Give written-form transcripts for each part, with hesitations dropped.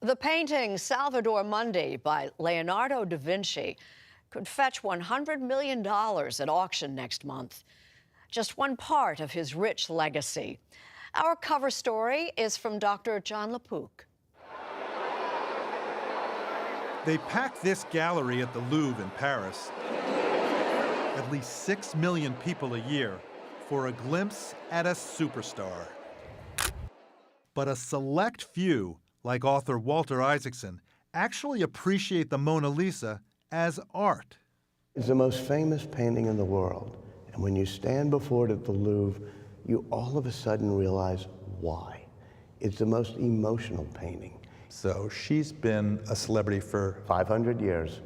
The painting Salvador Mundi by Leonardo da Vinci could fetch $100 million at auction next month. Just one part of his rich legacy. Our cover story is from Dr. John LaPouc. They pack this gallery at the Louvre in Paris, at least 6 million people a year, for a glimpse at a superstar. But a select few, like author Walter Isaacson, actually appreciate the Mona Lisa as art. It's the most famous painting in the world, and when you stand before it at the Louvre, you all of a sudden realize why. It's the most emotional painting. So she's been a celebrity for 500 years.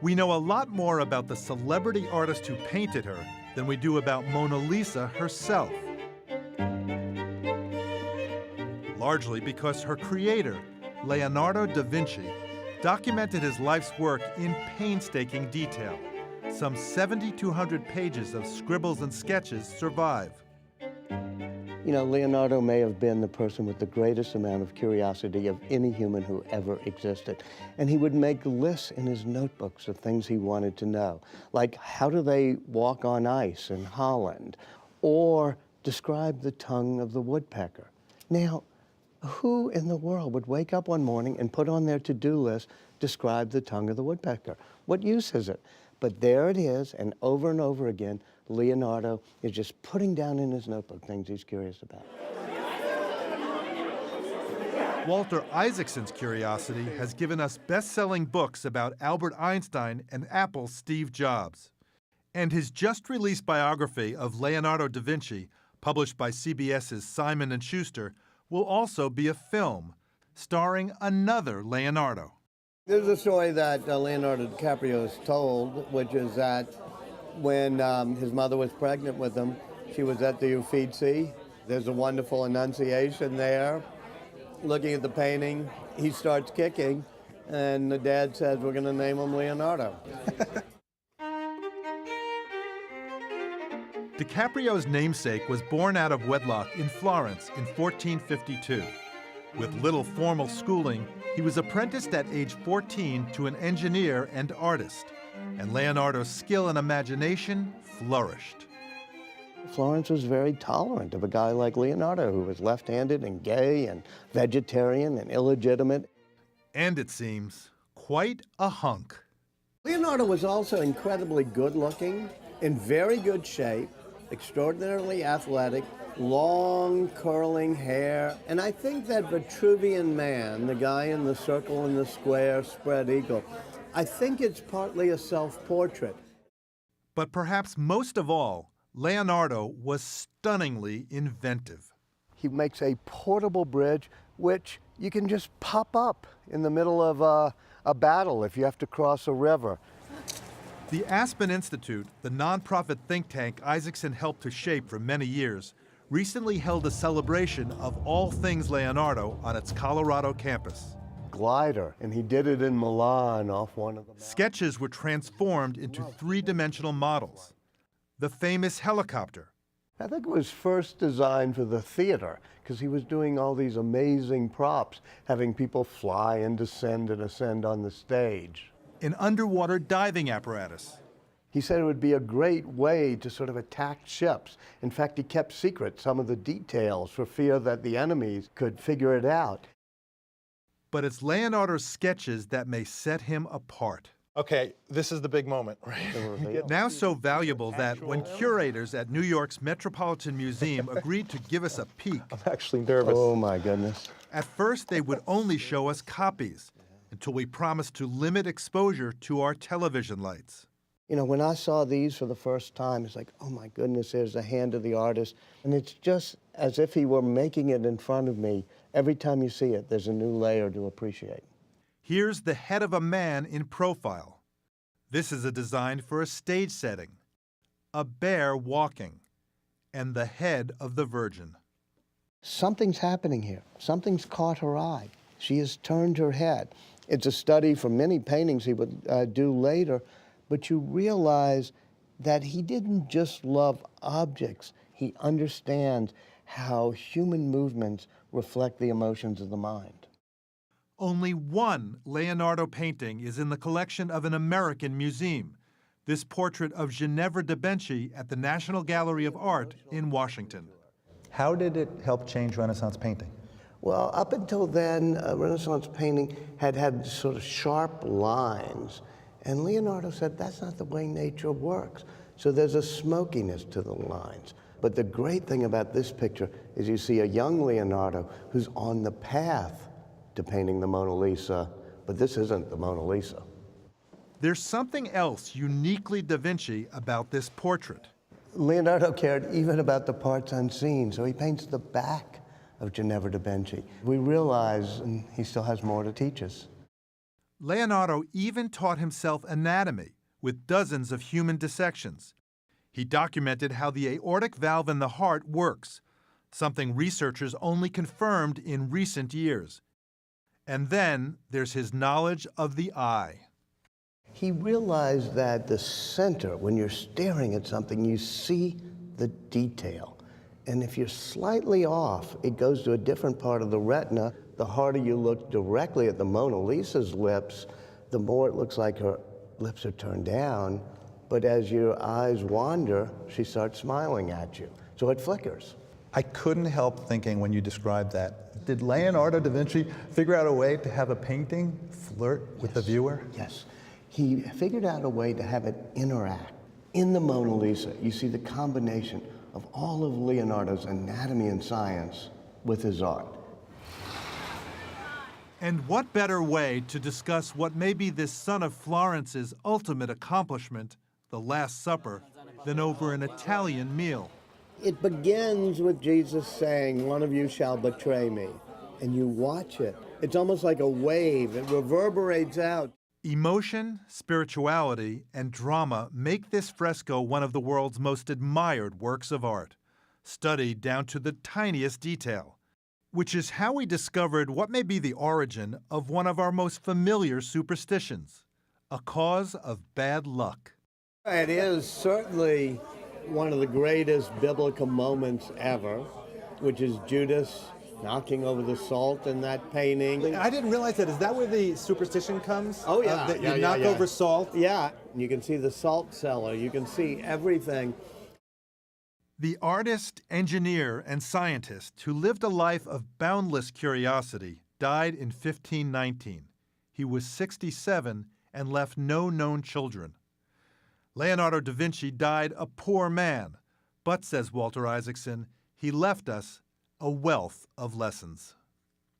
We know a lot more about the celebrity artist who painted her than we do about Mona Lisa herself. Largely because her creator, Leonardo da Vinci, documented his life's work in painstaking detail. Some 7,200 pages of scribbles and sketches survive. You know, Leonardo may have been the person with the greatest amount of curiosity of any human who ever existed. And he would make lists in his notebooks of things he wanted to know, like how do they walk on ice in Holland, or describe the tongue of the woodpecker. Now, who in the world would wake up one morning and put on their to-do list, describe the tongue of the woodpecker? What use is it? But there it is, and over again, Leonardo is just putting down in his notebook things he's curious about. Walter Isaacson's curiosity has given us best-selling books about Albert Einstein and Apple's Steve Jobs. And his just-released biography of Leonardo da Vinci, published by CBS's Simon & Schuster, will also be a film starring another Leonardo. There's a story that Leonardo DiCaprio has told, which is that when his mother was pregnant with him, she was at the Uffizi. There's a wonderful Annunciation there. Looking at the painting, he starts kicking, and the dad says, "We're going to name him Leonardo." DiCaprio's namesake was born out of wedlock in Florence in 1452. With little formal schooling, he was apprenticed at age 14 to an engineer and artist, and Leonardo's skill and imagination flourished. Florence was very tolerant of a guy like Leonardo, who was left-handed and gay and vegetarian and illegitimate. And it seems, quite a hunk. Leonardo was also incredibly good-looking, in very good shape, extraordinarily athletic, long curling hair, and I think that Vitruvian Man, the guy in the circle and the square spread eagle, I think it's partly a self-portrait. But perhaps most of all, Leonardo was stunningly inventive. He makes a portable bridge which you can just pop up in the middle of a battle if you have to cross a river. The Aspen Institute, the nonprofit think tank Isaacson helped to shape for many years, recently held a celebration of all things Leonardo on its Colorado campus. Glider, and he did it in Milan off one of the mountains. Sketches were transformed into three-dimensional models. The famous helicopter. I think it was first designed for the theater, because he was doing all these amazing props, having people fly and descend and ascend on the stage. An underwater diving apparatus. He said it would be a great way to sort of attack ships. In fact, he kept secret some of the details for fear that the enemies could figure it out. But it's Leonardo's sketches that may set him apart. Okay, this is the big moment, right? Now so valuable that when curators at New York's Metropolitan Museum agreed to give us a peek, I'm actually nervous. Oh my goodness. at first they would only show us copies until we promised to limit exposure to our television lights. You know, when I saw these for the first time, it's like, oh my goodness, there's the hand of the artist. And it's just as if he were making it in front of me. Every time you see it, there's a new layer to appreciate. Here's the head of a man in profile. This is a design for a stage setting. A bear walking, and the head of the Virgin. Something's happening here. Something's caught her eye. She has turned her head. It's a study from many paintings he would do later, but you realize that he didn't just love objects. He understands how human movements reflect the emotions of the mind. Only one Leonardo painting is in the collection of an American museum, this portrait of Ginevra da Vinci at the National Gallery of Art in Washington. How did it help change Renaissance painting? Well, up until then, Renaissance painting had sort of sharp lines, and Leonardo said that's not the way nature works. So there's a smokiness to the lines. But the great thing about this picture is you see a young Leonardo who's on the path to painting the Mona Lisa, but this isn't the Mona Lisa. There's something else uniquely Da Vinci about this portrait. Leonardo cared even about the parts unseen, so he paints the back of Ginevra da Vinci. We realize he still has more to teach us. Leonardo even taught himself anatomy with dozens of human dissections. He documented how the aortic valve in the heart works, something researchers only confirmed in recent years. And then there's his knowledge of the eye. He realized that the center, when you're staring at something, you see the detail. And if you're slightly off, it goes to a different part of the retina. The harder you look directly at the Mona Lisa's lips, the more it looks like her lips are turned down. But as your eyes wander, she starts smiling at you. So it flickers. I couldn't help thinking when you described that, did Leonardo da Vinci figure out a way to have a painting flirt with the viewer? Yes. He figured out a way to have it interact. In the Mona Lisa, you see the combination of all of Leonardo's anatomy and science with his art. And what better way to discuss what may be this son of Florence's ultimate accomplishment, the Last Supper, than over an Italian meal? It begins with Jesus saying, "One of you shall betray me." And you watch it. It's almost like a wave. It reverberates out. Emotion, spirituality, and drama make this fresco one of the world's most admired works of art, studied down to the tiniest detail, which is how we discovered what may be the origin of one of our most familiar superstitions, a cause of bad luck. It is certainly one of the greatest biblical moments ever, which is Judas knocking over the salt in that painting. I didn't realize that. Is that where the superstition comes? Oh, yeah. That Yeah, you yeah, knock yeah. over salt? Yeah, you can see the salt cellar. You can see everything. The artist, engineer, and scientist who lived a life of boundless curiosity died in 1519. He was 67 and left no known children. Leonardo da Vinci died a poor man, but, says Walter Isaacson, he left us a wealth of lessons.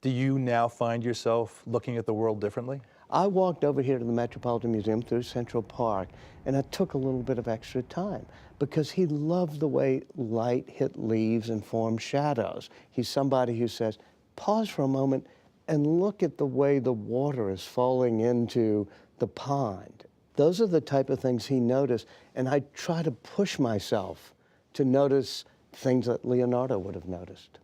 Do you now find yourself looking at the world differently? I walked over here to the Metropolitan Museum through Central Park, and I took a little bit of extra time because he loved the way light hit leaves and formed shadows. He's somebody who says, pause for a moment and look at the way the water is falling into the pond. Those are the type of things he noticed, and I try to push myself to notice things that Leonardo would have noticed.